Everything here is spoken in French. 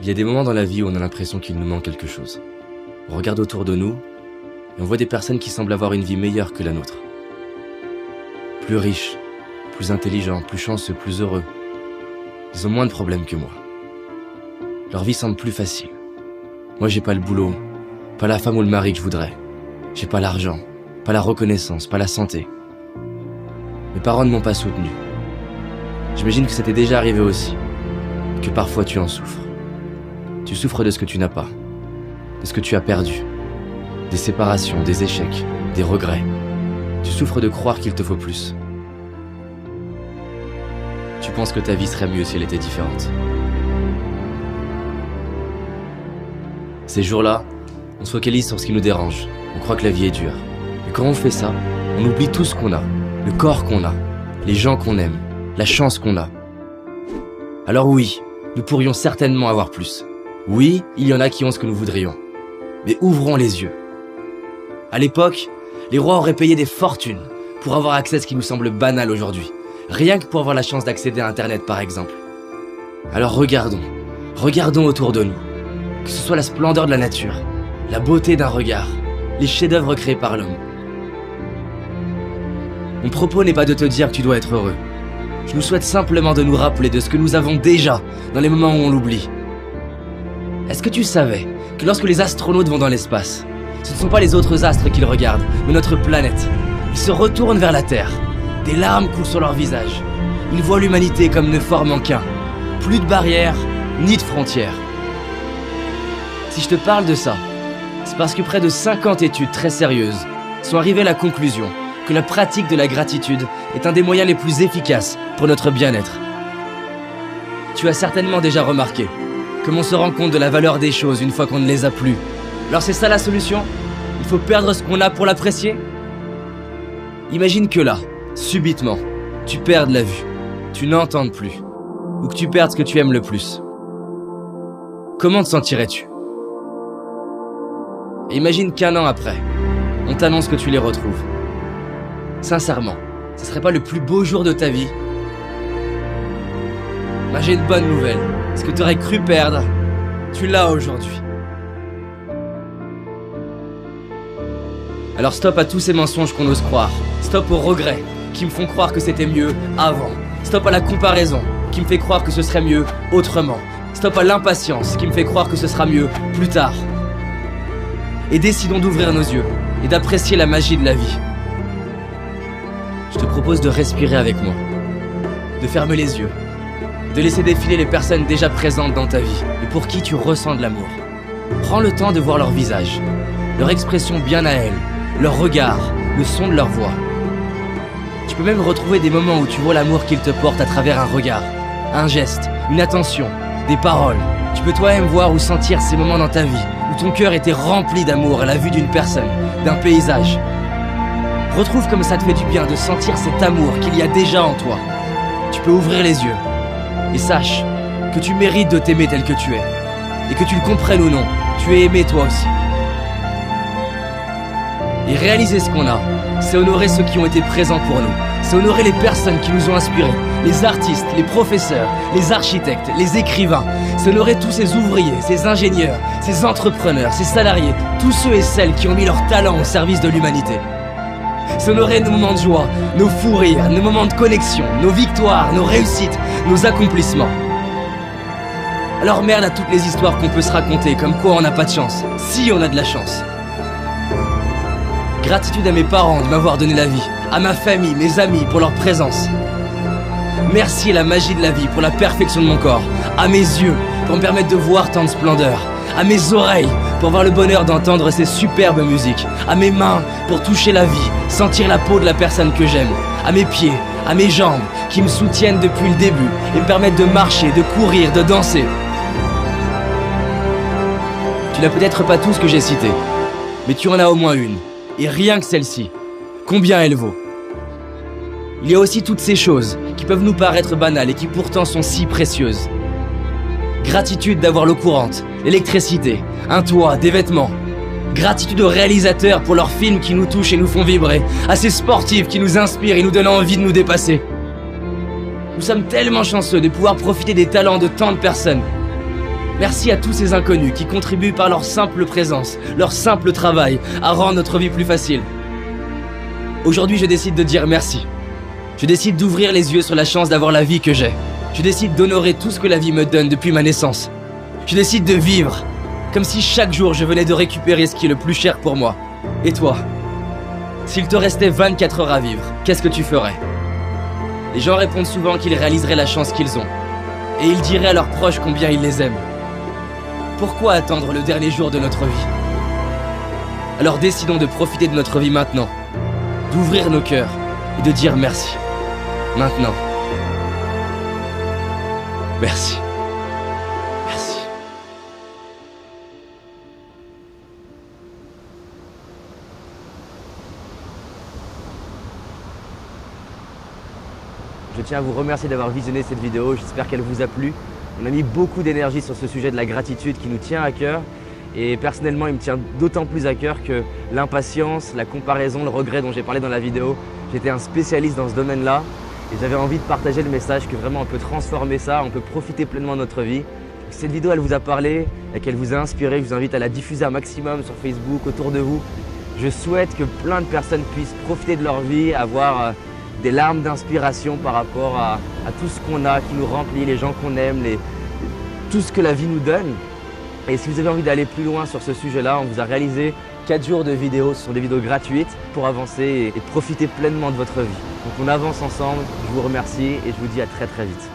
Il y a des moments dans la vie où on a l'impression qu'il nous manque quelque chose. On regarde autour de nous et on voit des personnes qui semblent avoir une vie meilleure que la nôtre. Plus riches, plus intelligents, plus chanceux, plus heureux. Ils ont moins de problèmes que moi. Leur vie semble plus facile. Moi, j'ai pas le boulot, pas la femme ou le mari que je voudrais. J'ai pas l'argent, pas la reconnaissance, pas la santé. Mes parents ne m'ont pas soutenu. J'imagine que c'était déjà arrivé aussi, que parfois tu en souffres. Tu souffres de ce que tu n'as pas, de ce que tu as perdu, des séparations, des échecs, des regrets. Tu souffres de croire qu'il te faut plus. Tu penses que ta vie serait mieux si elle était différente. Ces jours-là, on se focalise sur ce qui nous dérange. On croit que la vie est dure. Et quand on fait ça, on oublie tout ce qu'on a, le corps qu'on a, les gens qu'on aime, la chance qu'on a. Alors oui, nous pourrions certainement avoir plus. Oui, il y en a qui ont ce que nous voudrions. Mais ouvrons les yeux. À l'époque, les rois auraient payé des fortunes pour avoir accès à ce qui nous semble banal aujourd'hui. Rien que pour avoir la chance d'accéder à Internet, par exemple. Alors regardons autour de nous. Que ce soit la splendeur de la nature, la beauté d'un regard, les chefs-d'œuvre créés par l'homme. Mon propos n'est pas de te dire que tu dois être heureux. Je nous souhaite simplement de nous rappeler de ce que nous avons déjà dans les moments où on l'oublie. Est-ce que tu savais que lorsque les astronautes vont dans l'espace, ce ne sont pas les autres astres qu'ils regardent, mais notre planète. Ils se retournent vers la Terre. Des larmes coulent sur leur visage. Ils voient l'humanité comme ne formant qu'un. Plus de barrières, ni de frontières. Si je te parle de ça, c'est parce que près de 50 études très sérieuses sont arrivées à la conclusion que la pratique de la gratitude est un des moyens les plus efficaces pour notre bien-être. Tu as certainement déjà remarqué comme on se rend compte de la valeur des choses une fois qu'on ne les a plus. Alors c'est ça la solution? Il faut perdre ce qu'on a pour l'apprécier? Imagine que là, subitement, tu perdes la vue, tu n'entends plus, ou que tu perdes ce que tu aimes le plus. Comment te sentirais-tu? Et imagine qu'un an après, on t'annonce que tu les retrouves. Sincèrement, ce serait pas le plus beau jour de ta vie? Bah, j'ai une bonne nouvelle. Ce que tu aurais cru perdre, tu l'as aujourd'hui. Alors stop à tous ces mensonges qu'on ose croire. Stop aux regrets qui me font croire que c'était mieux avant. Stop à la comparaison qui me fait croire que ce serait mieux autrement. Stop à l'impatience qui me fait croire que ce sera mieux plus tard. Et décidons d'ouvrir nos yeux et d'apprécier la magie de la vie. Je te propose de respirer avec moi, de fermer les yeux, de laisser défiler les personnes déjà présentes dans ta vie et pour qui tu ressens de l'amour. Prends le temps de voir leur visage, leur expression bien à elles, leur regard, le son de leur voix. Tu peux même retrouver des moments où tu vois l'amour qu'ils te portent à travers un regard, un geste, une attention, des paroles. Tu peux toi-même voir ou sentir ces moments dans ta vie où ton cœur était rempli d'amour à la vue d'une personne, d'un paysage. Retrouve comme ça te fait du bien de sentir cet amour qu'il y a déjà en toi. Tu peux ouvrir les yeux et sache que tu mérites de t'aimer tel que tu es. Et que tu le comprennes ou non, tu es aimé toi aussi. Et réaliser ce qu'on a, c'est honorer ceux qui ont été présents pour nous. C'est honorer les personnes qui nous ont inspirés, les artistes, les professeurs, les architectes, les écrivains. C'est honorer tous ces ouvriers, ces ingénieurs, ces entrepreneurs, ces salariés, tous ceux et celles qui ont mis leur talent au service de l'humanité. C'est honorer nos moments de joie, nos fous rires, nos moments de connexion, nos victoires, nos réussites, nos accomplissements. Alors merde à toutes les histoires qu'on peut se raconter, comme quoi on n'a pas de chance, si on a de la chance. Gratitude à mes parents de m'avoir donné la vie, à ma famille, mes amis pour leur présence. Merci à la magie de la vie pour la perfection de mon corps, à mes yeux pour me permettre de voir tant de splendeur, à mes oreilles pour avoir le bonheur d'entendre ces superbes musiques, à mes mains pour toucher la vie, sentir la peau de la personne que j'aime, à mes pieds, à mes jambes qui me soutiennent depuis le début et me permettent de marcher, de courir, de danser. Tu n'as peut-être pas tout ce que j'ai cité, mais tu en as au moins une, et rien que celle-ci, combien elle vaut? Il y a aussi toutes ces choses qui peuvent nous paraître banales et qui pourtant sont si précieuses. Gratitude d'avoir l'eau courante, l'électricité, un toit, des vêtements. Gratitude aux réalisateurs pour leurs films qui nous touchent et nous font vibrer, à ces sportifs qui nous inspirent et nous donnent envie de nous dépasser. Nous sommes tellement chanceux de pouvoir profiter des talents de tant de personnes. Merci à tous ces inconnus qui contribuent par leur simple présence, leur simple travail, à rendre notre vie plus facile. Aujourd'hui, je décide de dire merci. Je décide d'ouvrir les yeux sur la chance d'avoir la vie que j'ai. Je décide d'honorer tout ce que la vie me donne depuis ma naissance. Je décide de vivre, comme si chaque jour je venais de récupérer ce qui est le plus cher pour moi. Et toi? S'il te restait 24 heures à vivre, qu'est-ce que tu ferais? Les gens répondent souvent qu'ils réaliseraient la chance qu'ils ont. Et ils diraient à leurs proches combien ils les aiment. Pourquoi attendre le dernier jour de notre vie? Alors décidons de profiter de notre vie maintenant, d'ouvrir nos cœurs et de dire merci. Maintenant. Merci. Merci. Je tiens à vous remercier d'avoir visionné cette vidéo, j'espère qu'elle vous a plu. On a mis beaucoup d'énergie sur ce sujet de la gratitude qui nous tient à cœur. Et personnellement, il me tient d'autant plus à cœur que l'impatience, la comparaison, le regret dont j'ai parlé dans la vidéo, j'étais un spécialiste dans ce domaine-là. Et j'avais envie de partager le message que vraiment on peut transformer ça, on peut profiter pleinement de notre vie. Si cette vidéo elle vous a parlé et qu'elle vous a inspiré, je vous invite à la diffuser un maximum sur Facebook, autour de vous. Je souhaite que plein de personnes puissent profiter de leur vie, avoir des larmes d'inspiration par rapport à tout ce qu'on a, qui nous remplit, les gens qu'on aime, tout ce que la vie nous donne. Et si vous avez envie d'aller plus loin sur ce sujet-là, on vous a réalisé 4 jours de vidéos, ce sont des vidéos gratuites pour avancer et profiter pleinement de votre vie. Donc on avance ensemble, je vous remercie et je vous dis à très vite.